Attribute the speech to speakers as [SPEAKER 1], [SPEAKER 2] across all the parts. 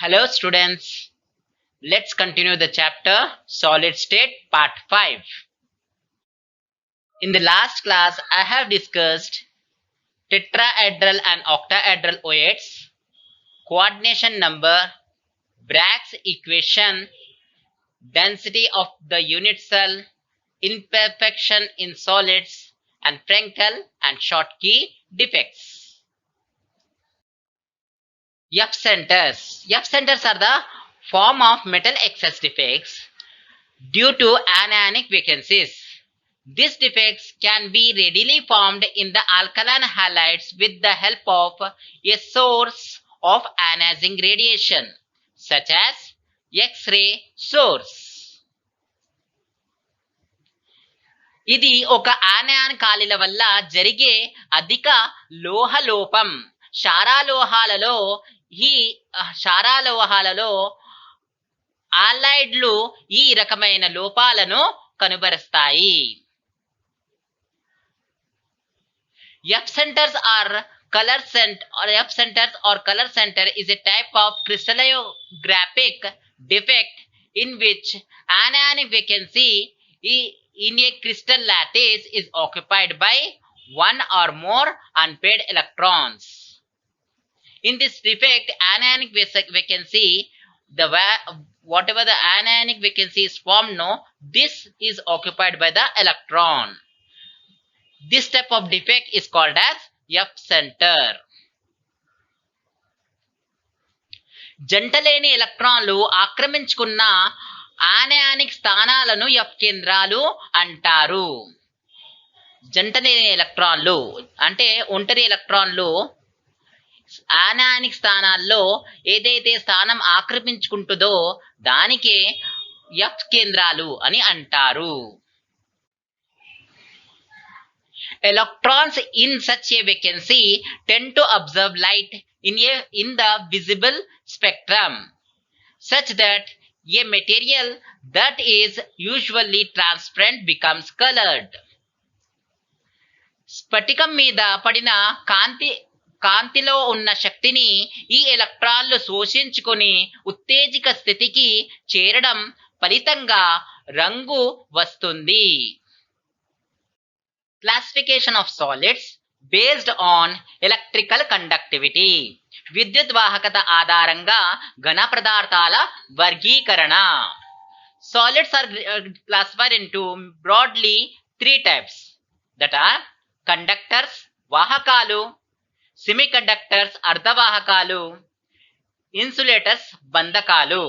[SPEAKER 1] Hello students, let's continue the chapter Solid State Part 5. In the last class, I have discussed tetrahedral and octahedral OH, coordination number, Bragg's equation, density of the unit cell, imperfection in solids, and Frenkel and Schottky defects. F-centers. F-centers are the form of metal excess defects due to anionic vacancies. These defects can be readily formed in the alkaline halides with the help of a source of ionizing radiation, such as X-ray source. ఇది ఒక ఆనయాన్ ఖాళీల వల్ల జరిగే అధిక లోహలోపం. క్షారాలోహాలలో ఆలైడ్లు ఈ రకమైన లోపాలను కనుబరుస్తాయి. F-centers or color center is a type of crystallographic defect in which anionic vacancy in a crystal lattice is occupied by one or more unpaired electrons. In this defect, anionic vacancy, whatever the anionic vacancy is formed, this is occupied by the electron. This type of defect is called as F-center. జంటలేని ఎలక్ట్రాన్లు ఆక్రమించుకున్న ఆనయానిక్ స్థానాలను F కేంద్రాలు అంటారు. జంటలేని ఎలక్ట్రాన్లు అంటే ఒంటరి ఎలక్ట్రాన్లు ఆనయానిక్ స్థానాల్లో ఏదైతే స్థానం ఆక్రమించుకుంటుందో దానికే ఎఫ్ కేంద్రాలు అని అంటారు. Electrons in such a vacancy tend to observe light in the visible spectrum, such that a material that is usually transparent becomes colored. స్ఫటికం మీద పడిన కాంతిలో ఉన్న శక్తిని ఈ ఎలక్ట్రాన్లు శోషించుకొని ఉత్తేజిక స్థితికి చేరడం ఫలితంగా రంగు వస్తుంది. Classification of solids based on electrical conductivity. విద్యుత్ వాహకత ఆధారంగా ఘన పదార్థాల వర్గీకరణ. Solids are classified into broadly three types, that are conductors వాహకాలు, semiconductors అర్ధవాహకాలు, insulators బంధకాలు.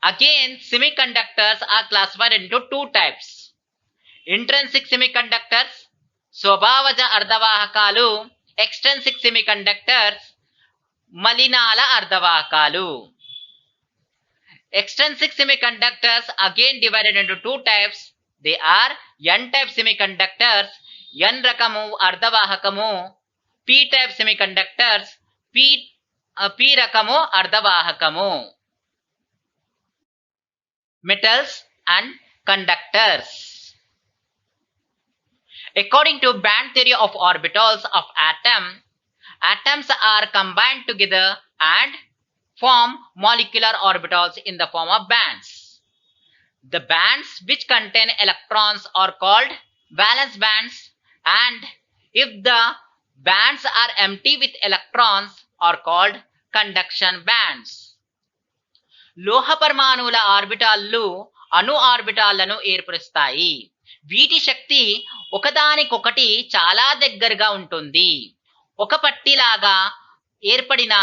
[SPEAKER 1] Again, semiconductors are classified into two types, intrinsic semiconductors స్వభావజ అర్ధవాహకాలు, extrinsic semiconductors మలినాల అర్ధవాహకాలు. Extrinsic semiconductors again divided into two types, they are n-type semiconductors n రకము అర్ధవాహకము, p-type semiconductors p రకము అర్ధవాహకము. Metals and conductors. According to band theory of orbitals of atoms are combined together and form molecular orbitals in the form of bands. The bands which contain electrons are called valence bands, and if the bands are empty with electrons are called conduction bands. లోహ పరమాణువుల ఆర్బిటాల్లు అణు ఆర్బిటాలను ఏర్పరుస్తాయి. వీటి శక్తి ఒకదానికొకటి చాలా దగ్గరగా ఉంటుంది. ఒక పట్టిలాగా ఏర్పడిన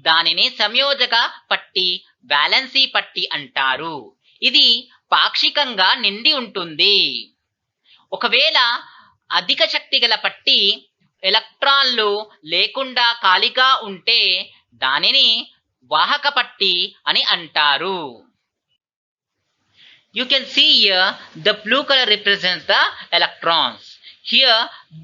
[SPEAKER 1] దానిని సంయోజక పట్టి, వ్యాలెన్సీ పట్టి అంటారు. ఇది పాక్షికంగా నిండి ఉంటుంది. ఒకవేళ అధిక శక్తి గల పట్టి ఎలక్ట్రాన్లు లేకుండా ఖాళీగా ఉంటే దానిని వాహక పట్టి అని అంటారు. You can see here the blue color represents the electrons. Here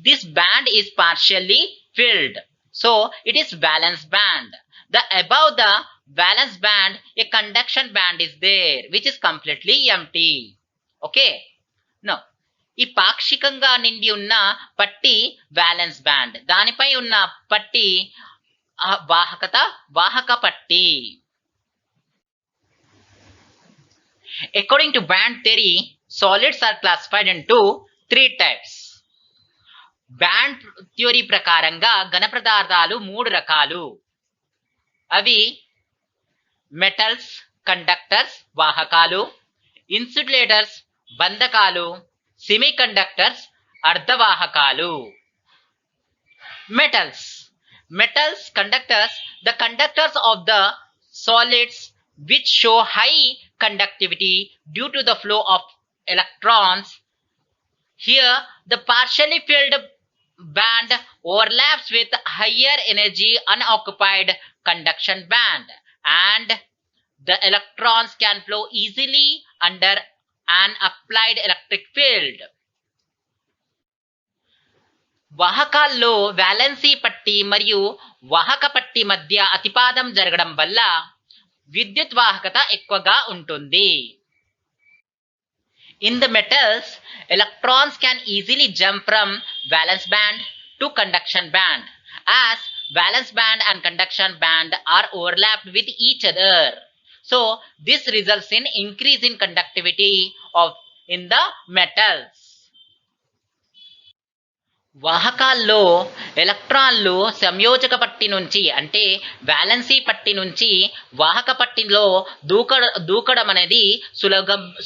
[SPEAKER 1] this band is partially filled, so it is valence band. The above the valence band a conduction band is there which is completely empty. Okay, now ఈ పాక్షికంగా నిండి ఉన్న పట్టి violence band, దానిపై ఉన్న పట్టి వాహక పట్టి. According to band theory, solids are classified into 3 types. Band theory ప్రకారంగా ఘన పదార్థాలు 3 రకాలు. అవి మెటల్స్ కండక్టర్స్ వాహకాలు, ఇన్సులేటర్స్ బంధకాలు, సెమీకండక్టర్స్ అర్ధవాహకాలు. Metals conductors, the conductors of the solids which show high conductivity due to the flow of electrons. Here the partially filled band overlaps with higher energy unoccupied conduction band, and the electrons can flow easily under an applied electric field. వాహకాల్లో valency పట్టి మరియు వాహక పట్టి మధ్య అతిపాదం జరగడం వల్ల విద్యుత్ వాహకత ఎక్కువగా ఉంటుంది. In the metals, electrons can easily jump from valence band to conduction band, as valence band and conduction band are overlapped with each other. So this results in increase in conductivity in the metals. వాహకాల్లో ఎలక్ట్రాన్లు సంయోజక పట్టి నుంచి అంటే valency పట్టి నుంచి వాహక పట్టిలో దూకడం అనేది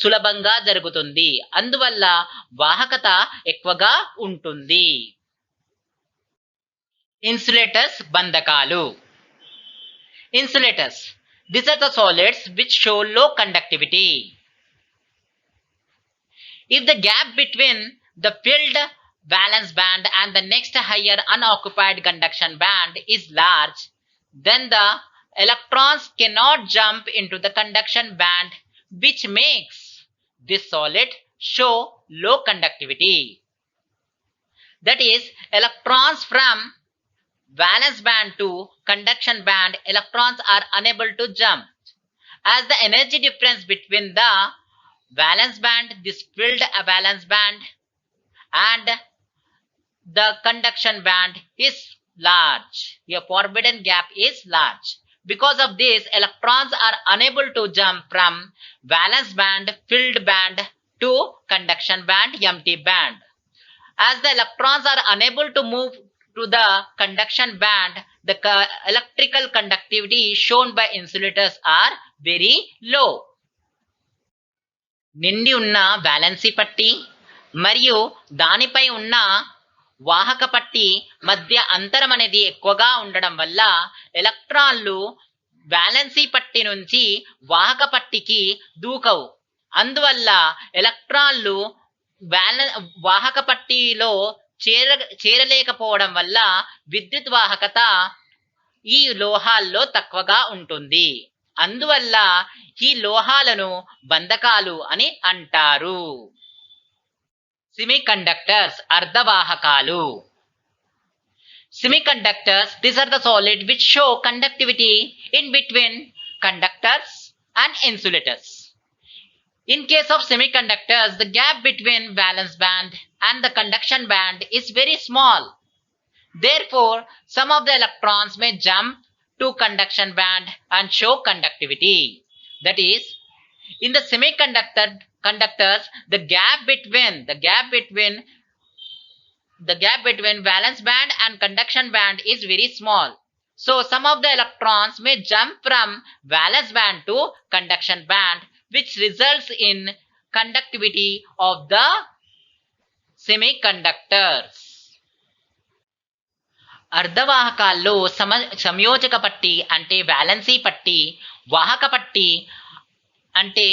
[SPEAKER 1] సులభంగా జరుగుతుంది. అందువల్ల వాహకత ఎక్కువగా ఉంటుంది. ఇన్సులేటర్స్ బంధకాలు. Insulators, these are the solids which show low conductivity. If the gap between the filled valence band and the next higher unoccupied conduction band is large, then the electrons cannot jump into the conduction band, which makes this solid show low conductivity. That is, electrons from valence band to conduction band, electrons are unable to jump, as the energy difference between the valence band, this filled valence band, and the conduction band is large. A forbidden gap is large. Because of this, electrons are unable to jump from valence band, filled band to conduction band, empty band. As the electrons are unable to move to the conduction band, the electrical conductivity shown by insulators are very low. నిండి ఉన్న valency పట్టి మరియు దానిపై ఉన్న వాహక పట్టి మధ్య అంతరం అనేది ఎక్కువగా ఉండడం వల్ల ఎలక్ట్రాన్లు వాలెన్సీ పట్టి నుంచి వాహక పట్టికి దూకవు. అందువల్ల ఎలక్ట్రాన్లు వాహక పట్టిలో చేరలేకపోవడం వల్ల విద్యుత్ వాహకత ఈ లోహాల్లో తక్కువగా ఉంటుంది. అందువల్ల ఈ లోహాలను బంధకాలు అని అంటారు. Semiconductors అర్ధవాహకాలు. Semiconductors, these are the solids which show conductivity in between conductors and insulators. In case of semiconductors, the gap between valence band and the conduction band is very small. Therefore, some of the electrons may jump to conduction band and show conductivity. That is, in the conductors, the gap between valence band and conduction band is very small. So some of the electrons may jump from valence band to conduction band, which results in conductivity of the semiconductors. అర్ధవాహకాల్లో సంయోజక పట్టి అంటే valency పట్టి, వాహక పట్టి అంటే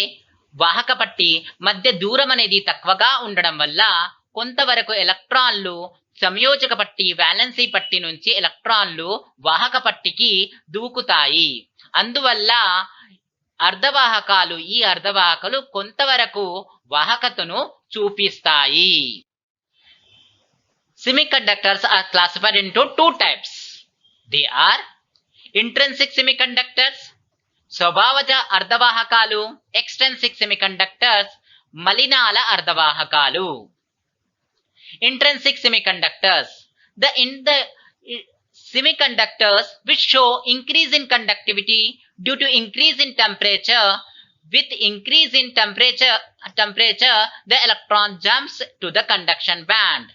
[SPEAKER 1] వాహక పట్టి మధ్య దూరం అనేది తక్కువగా ఉండడం వల్ల కొంతవరకు ఎలక్ట్రాన్లు సంయోజక పట్టి వాలెన్సీ పట్టి నుంచి ఎలక్ట్రాన్లు వాహక పట్టికి దూకుతాయి. అందువల్ల ఈ అర్ధవాహకాలు కొంతవరకు వాహకతను చూపిస్తాయి. Semiconductors are classified into 2 types. They are intrinsic semiconductors, స్వభావజ అర్ధవాహకాలు, extrinsic semiconductors, మలినాల అర్ధవాహకాలు. Intrinsic semiconductors. The Semiconductors which show increase in conductivity due to increase in temperature. With increase in temperature, the electron jumps to the conduction band.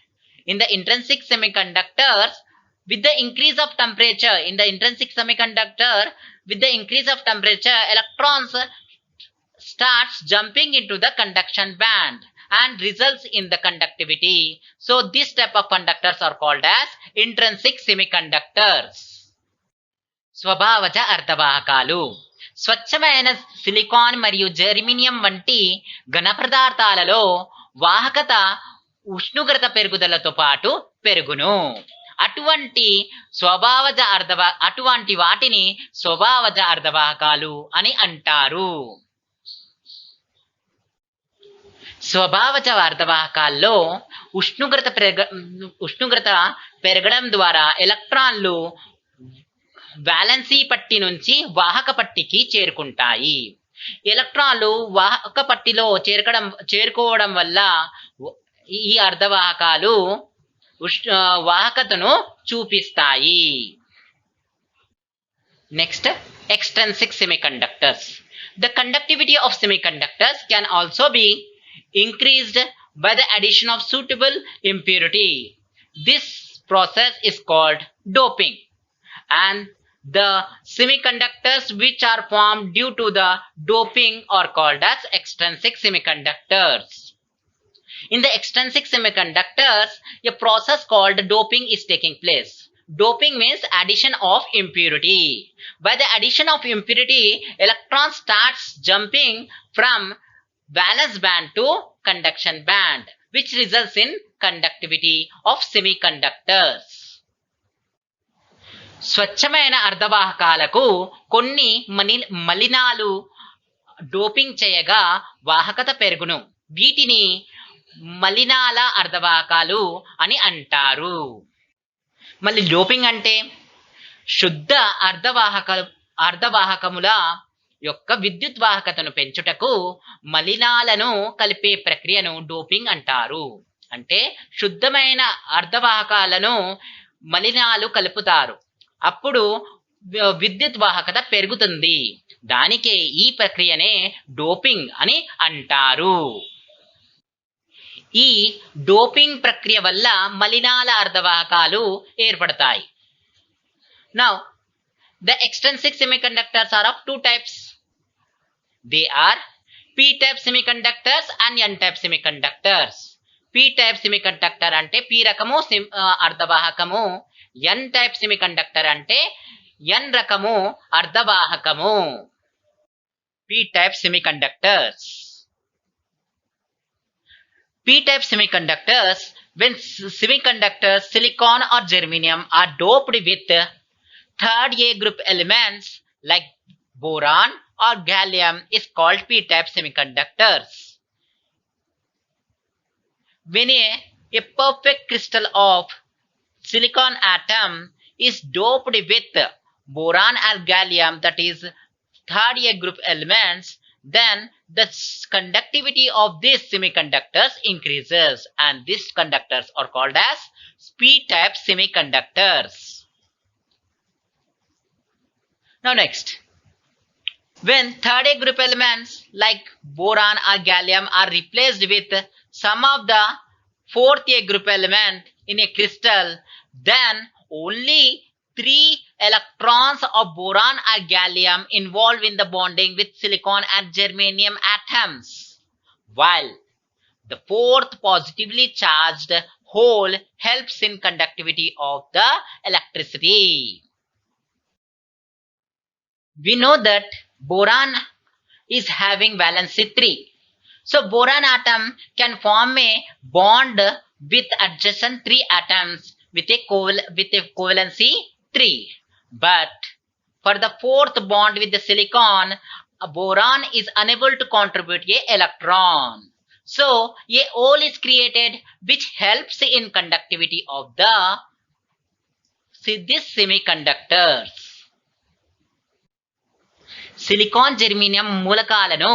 [SPEAKER 1] In the intrinsic semiconductors, with the increase of temperature, electrons starts jumping into the conduction band and results in the conductivity. So this type of conductors are called as intrinsic semiconductors. స్వభావజ అర్ధవాహకాలు స్వచ్ఛమైన silicon మరియు germanium వంటి ఘన పదార్థాలలో వాహకత ఉష్ణోగ్రత పెరుగుదలతో పాటు పెరుగును. అటువంటి వాటిని స్వభావజ అర్ధవాహకాలు అని అంటారు. స్వభావజ అర్ధవాహకాల్లో ఉష్ణోగ్రత పెరగడం ద్వారా ఎలక్ట్రాన్లు వాలెన్సీ పట్టి నుంచి వాహక పట్టికి చేరుకుంటాయి. ఎలక్ట్రాన్లు వాహక పట్టిలో చేరుకోవడం వల్ల ఈ అర్ధవాహకాలు వాహకతను చూపిస్తాయి. Next, extrinsic semiconductors. The conductivity of semiconductors can also be increased by the addition of suitable impurity. This process is called doping, and the semiconductors which are formed due to the doping are called as extrinsic semiconductors. In the extrinsic semiconductors, a process called doping is taking place. Doping means addition of impurity. By the addition of impurity, electron starts jumping from valence band to conduction band, which results in conductivity of semiconductors. స్వచ్ఛమైన అర్ధవాహకాలకు కొన్ని మలినాలు doping చేయగా వాహకత పెరుగును. వీటిని మలినాల అర్ధవాహకాలు అని అంటారు. మళ్ళీ doping అంటే శుద్ధ అర్ధవాహకముల యొక్క విద్యుత్ వాహకతను పెంచుటకు మలినాలను కలిపే ప్రక్రియను డోపింగ్ అంటారు. అంటే శుద్ధమైన అర్ధవాహకాలను మలినాలు కలుపుతారు, అప్పుడు విద్యుత్ వాహకత పెరుగుతుంది. దానికే ఈ ప్రక్రియనే డోపింగ్ అని అంటారు. ఈ డోపింగ్ ప్రక్రియ వల్ల మలినాల అర్ధవాహకాలు ఏర్పడతాయి. Now, the extrinsic semiconductors are of two types. They are p-type semiconductors and n-type semiconductors. p-type semiconductor అంటే p రకము అర్ధవాహకము, n-type semiconductor అంటే n రకము అర్ధవాహకము. p-type semiconductors. p-type semiconductors, when semiconductors silicon or germanium are doped with third A group elements like boron or gallium, is called p-type semiconductors. When a perfect crystal of silicon atom is doped with boron or gallium, that is third A group elements, then the conductivity of these semiconductors increases, and these conductors are called as p-type semiconductors. Now next, when third A group elements like boron or gallium are replaced with some of the fourth A group element in a crystal, then only 3 electrons of boron or gallium involved in the bonding with silicon and germanium atoms, while the fourth positively charged hole helps in conductivity of the electricity. We know that boron is having valency 3. So boron atom can form a bond with adjacent 3 atoms with a covalency 3. But for the fourth bond with the silicon, a boron is unable to contribute an electron. So a hole is created which helps in conductivity of these semiconductors. Silicon germanium మూలకాలను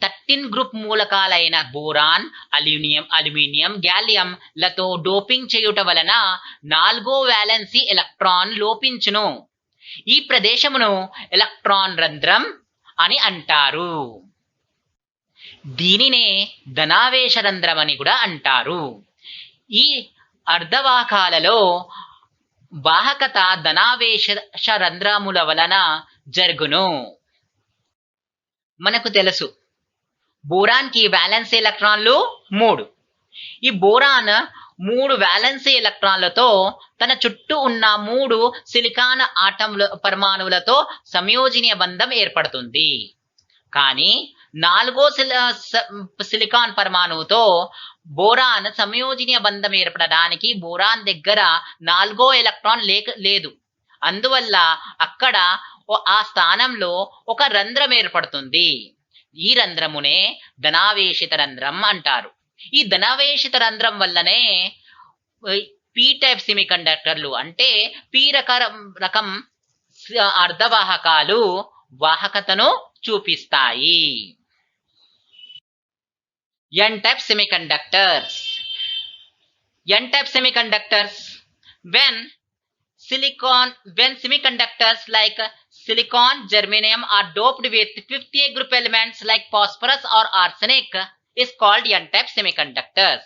[SPEAKER 1] 13 group మూలకాలైన boron, aluminium, gallium లతో doping చేయుట వలన 4వ valency electron లోపించును. ఈ ప్రదేశమును electron రంధ్రం అని అంటారు. దీనినే ధనావేశ రంధ్రం అని కూడా అంటారు. ఈ అర్ధవాహకాలలో వాహకత ధనావేశ రంధ్రముల వలన జరుగును. మనకు తెలుసు బోరాన్కి వాలెన్సీ ఎలక్ట్రాన్లు 3. ఈ బోరాన్ 3 వాలెన్సీ ఎలక్ట్రాన్లతో తన చుట్టూ ఉన్న 3 సిలికాన్ పరమాణువులతో సంయోజనీయ బంధం ఏర్పడుతుంది. కానీ 4వ సిలికాన్ పరమాణువుతో బోరాన్ సంయోజనీయ బంధం ఏర్పడడానికి బోరాన్ దగ్గర 4వ ఎలక్ట్రాన్ లేదు. అందువల్ల అక్కడ ఆ స్థానంలో ఒక రంధ్రం ఏర్పడుతుంది. ఈ రంధ్రమునే ధనావేశిత రంధ్రం అంటారు. ఈ ధనావేశిత రంధ్రం వల్లనే పీ టైప్ సెమీకండక్టర్లు అంటే పీ రకం అర్ధవాహకాలు వాహకతను చూపిస్తాయి. N-type semiconductors. N-type semiconductors. When semiconductors like silicon, germanium are doped with 50A group elements like phosphorus or arsenic is called N-type semiconductors.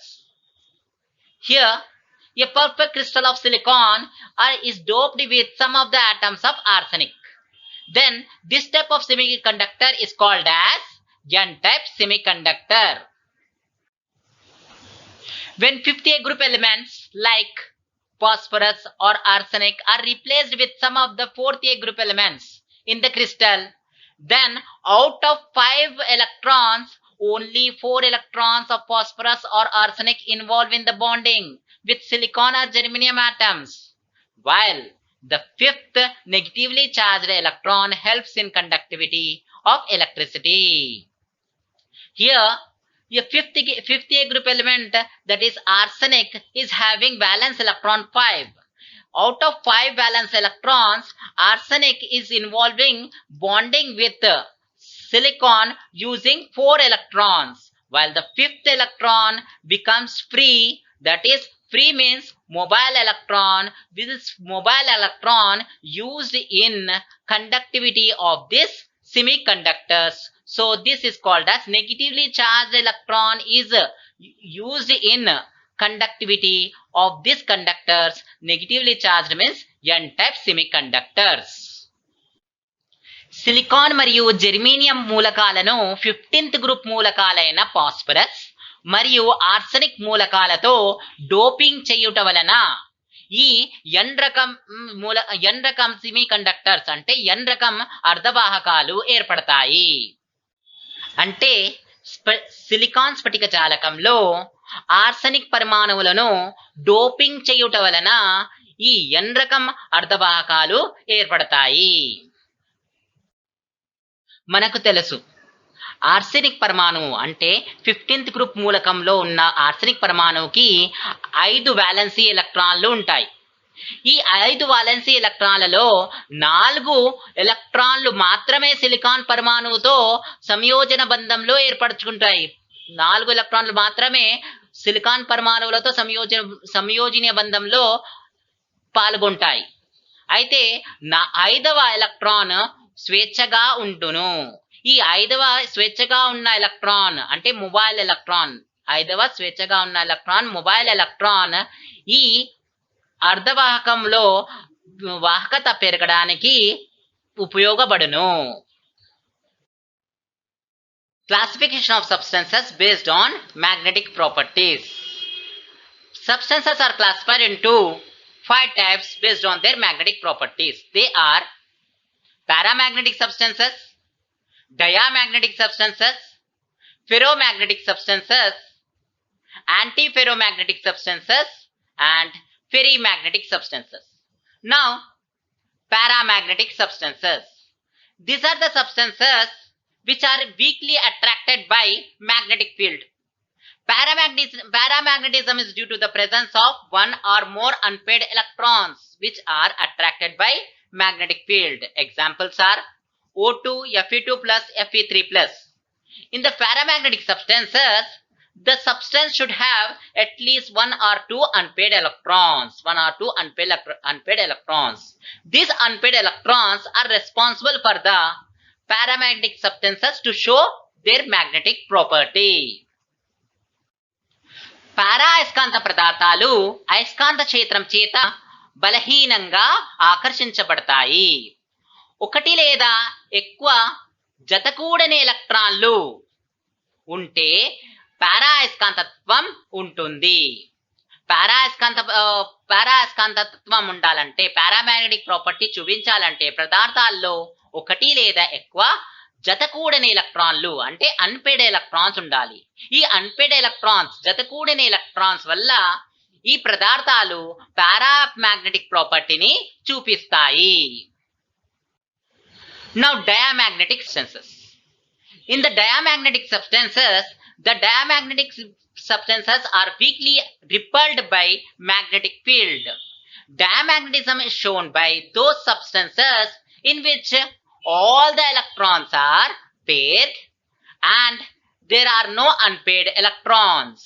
[SPEAKER 1] Here, a perfect crystal of silicon is doped with some of the atoms of arsenic. Then this type of semiconductor is called as N-type semiconductor. When 50A group elements like phosphorus or arsenic are replaced with some of the 4th A group elements in the crystal, then out of 5 electrons, only 4 electrons of phosphorus or arsenic involved in the bonding with silicon or germanium atoms, while the 5th negatively charged electron helps in conductivity of electricity. Here, a 5th A group element, that is arsenic, is having valence electron 5. Out of 5 valence electrons, arsenic is involving bonding with silicon using 4 electrons, while the 5th electron becomes free, that is free means mobile electron. This is mobile electron used in conductivity of this semiconductors. So this is called as negatively charged electron is used in conductivity of these conductors. Negatively charged means N-type semiconductors. Silicon మరియు germanium మూలకాలను 15th group మూలకాలైన phosphorus మరియు arsenic మూలకాలతో doping చేయుట వలన ఈ ఎన్ రకం semiconductors అంటే ఎన్ రకం అర్ధవాహకాలు ఏర్పడతాయి. అంటే సిలికాన్ స్ఫటిక జాలకంలో ఆర్సెనిక్ పరమాణువులను డోపింగ్ చేయుట వలన ఈ ఎన్ రకం అర్ధవాహకాలు ఏర్పడతాయి. మనకు తెలుసు ఆర్సెనిక్ పరమాణువు అంటే 15th గ్రూప్ మూలకంలో ఉన్న ఆర్సెనిక్ పరమాణువుకి 5 వాలెన్సీ ఎలక్ట్రాన్లు ఉంటాయి. ఈ 5 వాలెన్సీ ఎలక్ట్రాన్లలో 4 ఎలక్ట్రాన్లు మాత్రమే సిలికాన్ పరమాణువుతో సంయోజన బంధంలో ఏర్పరచుకుంటాయి. 4 ఎలక్ట్రాన్లు మాత్రమే సిలికాన్ పరమాణువులతో సంయోజనీయ బంధంలో పాల్గొంటాయి. అయితే 5వ ఎలక్ట్రాన్ స్వేచ్ఛగా ఉండును. ఈ 5వ స్వేచ్ఛగా ఉన్న ఎలక్ట్రాన్ అంటే మొబైల్ ఎలక్ట్రాన్, 5వ స్వేచ్ఛగా ఉన్న ఎలక్ట్రాన్ మొబైల్ ఎలక్ట్రాన్ ఈ అర్ధవాహకంలో వాహకత పెరగడానికి ఉపయోగపడును. Classification of substances based on magnetic properties. Substances are classified into 5 types based on their magnetic properties. They are paramagnetic substances, diamagnetic substances, ferromagnetic substances, antiferromagnetic substances, and ferrimagnetic substances. Now, paramagnetic substances. These are the substances which are weakly attracted by magnetic field. Paramagnetism is due to the presence of one or more unpaired electrons which are attracted by magnetic field. Examples are O2, Fe2 plus, Fe3 plus. In the paramagnetic substances, the substance should have at least one or two unpaired electrons. Unpaired electrons. These unpaired electrons are responsible for the paramagnetic substances to show their magnetic property. పారాయస్కాంత పదార్థాలు అయస్కాంత క్షేత్రం చేత బలహీనంగా ఆకర్షించబడతాయి. ఒకటి లేదా ఎక్కువ జతకూడని ఎలక్ట్రాన్లు ఉంటే పారాయస్కాంతత్వం ఉంటుంది. పారాయస్కాంతత్వం ఉండాలంటే, పారామాగ్నెటిక్ ప్రాపర్టీ చూపించాలంటే పదార్థాల్లో ఒకటి లేదా ఎక్కువ జతకూడని ఎలక్ట్రాన్లు అంటే అన్పేడ్ ఎలక్ట్రాన్స్ ఉండాలి. ఈ అన్పేడ్ ఎలక్ట్రాన్స్, జతకూడని ఎలక్ట్రాన్స్ వల్ల ఈ పదార్థాలు పారామాగ్నెటిక్ ప్రాపర్టీని చూపిస్తాయి. Now diamagnetic substances. In the diamagnetic substances, the diamagnetic substances are weakly repelled by magnetic field. Diamagnetism is shown by those substances in which all the electrons are paired and there are no unpaired electrons.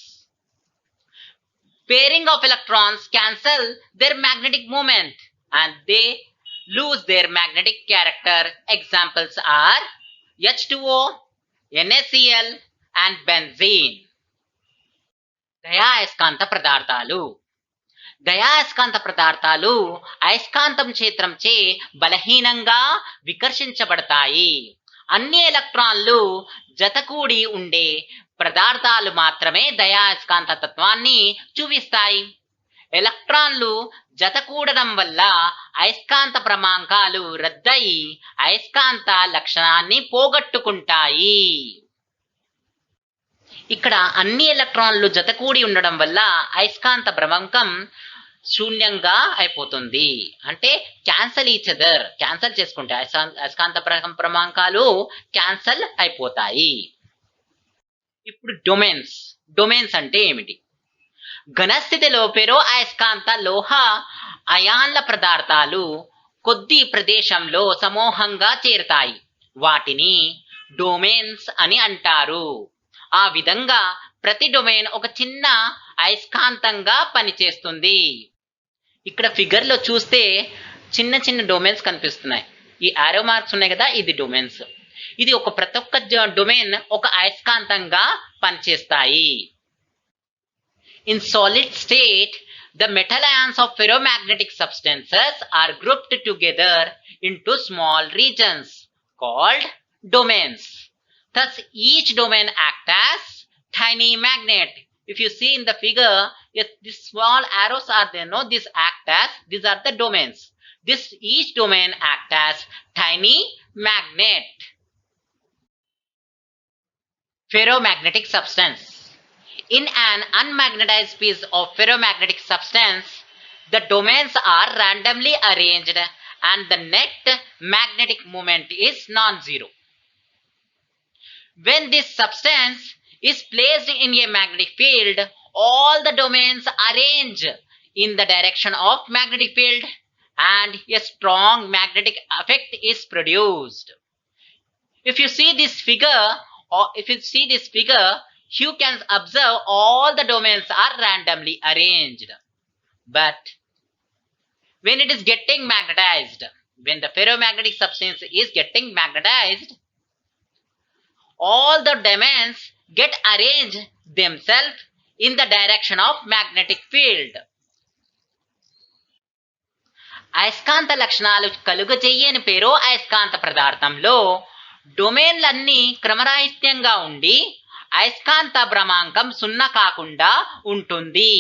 [SPEAKER 1] Pairing of electrons cancel their magnetic moment and they lose their magnetic character. Examples are H2O, NaCl and benzene. దయాయస్కాంత పదార్థాలు. దయాయస్కాంత పదార్థాలు అయస్కాంతం క్షేత్రంచే బలహీనంగా వికర్షించబడతాయి. అన్ని ఎలక్ట్రాన్లు జతకూడి ఉండే పదార్థాలు మాత్రమే దయాయస్కాంత తత్వాన్ని చూపిస్తాయి. ఎలక్ట్రాన్లు జతకూడడం వల్ల అయస్కాంత క్రమాంకాలు రద్దయి అయస్కాంత లక్షణాన్ని పోగొట్టుకుంటాయి. ఇక్కడ అన్ని ఎలక్ట్రాన్లు జతకూడి ఉండడం వల్ల అయస్కాంత భ్రమంకం శూన్యంగా అయిపోతుంది. అంటే క్యాన్సల్ చేసుకుంటే అయస్కాంత క్రమాంకాలు క్యాన్సల్ అయిపోతాయి. ఇప్పుడు డొమైన్స్ అంటే ఏమిటి? ఘనస్థితిలో ఫెరో అయస్కాంత లోహ అయాన్ల పదార్థాలు కొద్ది ప్రదేశంలో సమూహంగా చేరుతాయి. వాటిని డొమైన్స్ అని అంటారు. ఆ విధంగా ప్రతి డొమైన్ ఒక చిన్న అయస్కాంతంగా పనిచేస్తుంది. ఇక్కడ ఫిగర్ లో చూస్తే చిన్న చిన్న డొమైన్స్ కనిపిస్తున్నాయి. ఈ ఆరో మార్క్స్ ఉన్నాయి కదా, ఇది డొమైన్స్. ఇది ప్రతి ఒక్క డొమైన్ ఒక అయస్కాంతంగా పనిచేస్తాయి. In solid state, the metal ions of ferromagnetic substances are grouped together into small regions called domains. Thus, each domain acts as tiny magnet. If you see in the figure, yes, these small arrows are there. No, these are the domains. Each domain acts as tiny magnet. Ferromagnetic substance. In an unmagnetized piece of ferromagnetic substance, the domains are randomly arranged and the net magnetic moment is non-zero. When this substance is placed in a magnetic field, all the domains arrange in the direction of magnetic field and a strong magnetic effect is produced. If you see this figure, you can observe all the domains are randomly arranged. But when it is getting magnetized, when the ferromagnetic substance is getting magnetized, all the domains get arranged themselves in the direction of magnetic field. అయస్కాంత లక్షణాలు కలుగజేయని ఫెరో అయస్కాంత పదార్థంలో డొమైన్లన్నీ క్రమరాహిత్యంగా ఉండి అయస్కాంత భ్రమాంకం 0 కాకుండా ఉంటుంది.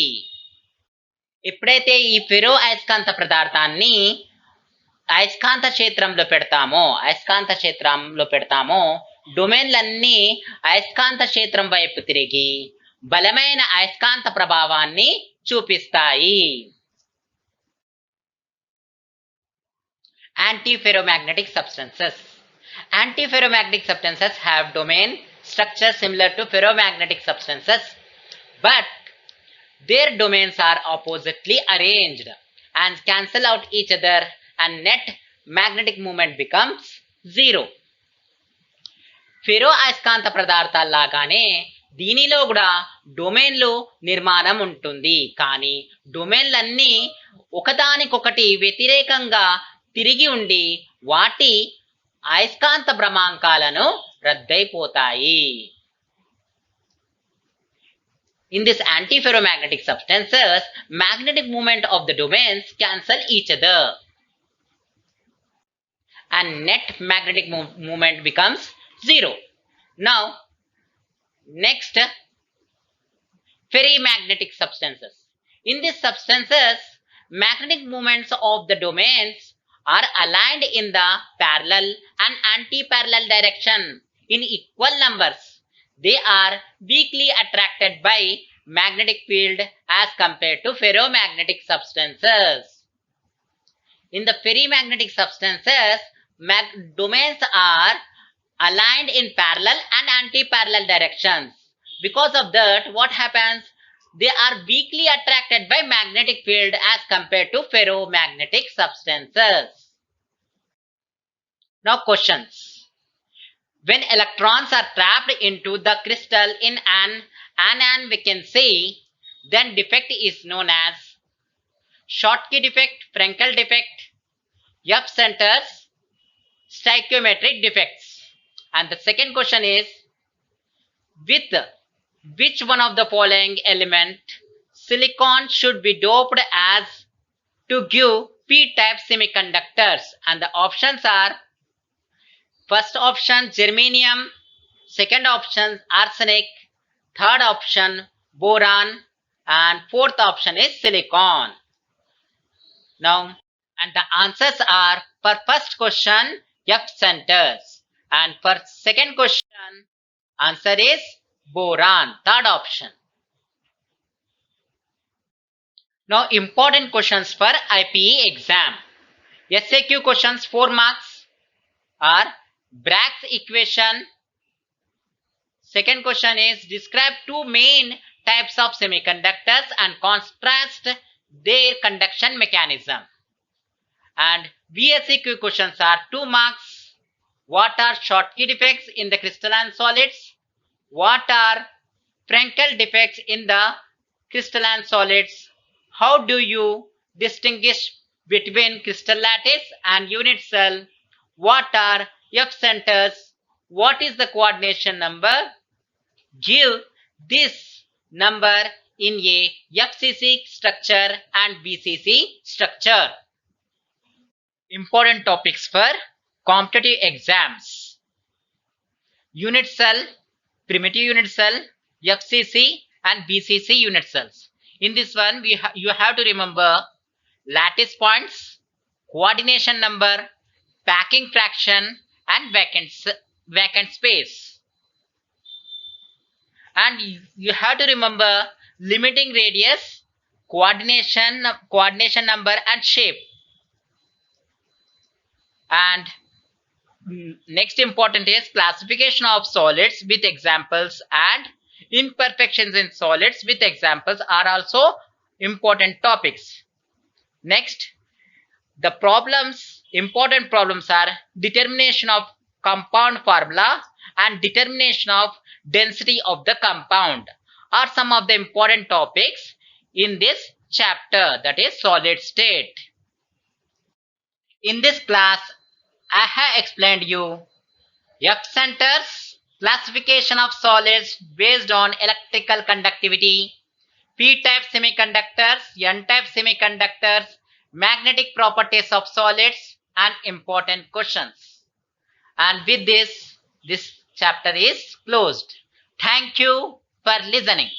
[SPEAKER 1] ఎప్పుడైతే ఈ ఫెరో అయస్కాంత పదార్థాన్ని అయస్కాంత క్షేత్రంలో పెడతామో డొమైన్లన్నీ అయస్కాంత క్షేత్రం వైపు తిరిగి బలమైన అయస్కాంత ప్రభావాన్ని చూపిస్తాయి. Antiferromagnetic substances. Antiferromagnetic substances have domain structure similar to ferromagnetic substances, but their domains are oppositely arranged and cancel out each other and net magnetic moment becomes zero. ఫెరో అయస్కాంత పదార్థాల్లాగానే దీనిలో కూడా డొమైన్లు నిర్మాణం ఉంటుంది. కానీ డొమైన్లన్నీ ఒకదానికొకటి వ్యతిరేకంగా తిరిగి ఉండి వాటి అయస్కాంత భ్రమాంకాలను రద్దయిపోతాయి. In this antiferromagnetic substances, magnetic moment of the domains cancel each other and net magnetic moment becomes zero. Now, next, ferrimagnetic substances. In these substances, magnetic moments of the domains are aligned in the parallel and anti-parallel direction in equal numbers. They are weakly attracted by magnetic field as compared to ferromagnetic substances. In the ferrimagnetic substances, domains are aligned in parallel and anti-parallel directions. Because of that, what happens? They are weakly attracted by magnetic field as compared to ferromagnetic substances. Now questions. When electrons are trapped into the crystal in an anion vacancy, then defect is known as Schottky defect, Frenkel defect, F centers, stoichiometric defects. And the second question is, with which one of the following element silicon should be doped as to give p-type semiconductors? And the options are: first option germanium, second option arsenic, third option boron, and fourth option is silicon. Now, and the answers are: for first question F centers, and for second question answer is boron, third option. Now, important questions for IPE exam. SAQ questions 4 marks are Bragg's equation. Second question is describe two main types of semiconductors and contrast their conduction mechanism. And VSEQ questions are 2 marks. What are Schottky defects in the crystalline solids? What are Frenkel defects in the crystalline solids? How do you distinguish between crystal lattice and unit cell? What are F centers? What is the coordination number? Give this number in a FCC structure and BCC structure. Important topics for competitive exams: unit cell, primitive unit cell, FCC and BCC unit cells. In this one, you have to remember lattice points, coordination number, packing fraction, and vacant space. And you have to remember limiting radius, coordination number, and shape. And next important is classification of solids with examples, and imperfections in solids with examples are also important topics. Next, the important problems are determination of compound formula and determination of density of the compound are some of the important topics in this chapter, that is solid state. In this class, I have explained you F centers, classification of solids based on electrical conductivity, p-type semiconductors, n-type semiconductors, magnetic properties of solids, and important questions. And with this chapter is closed. Thank you for listening.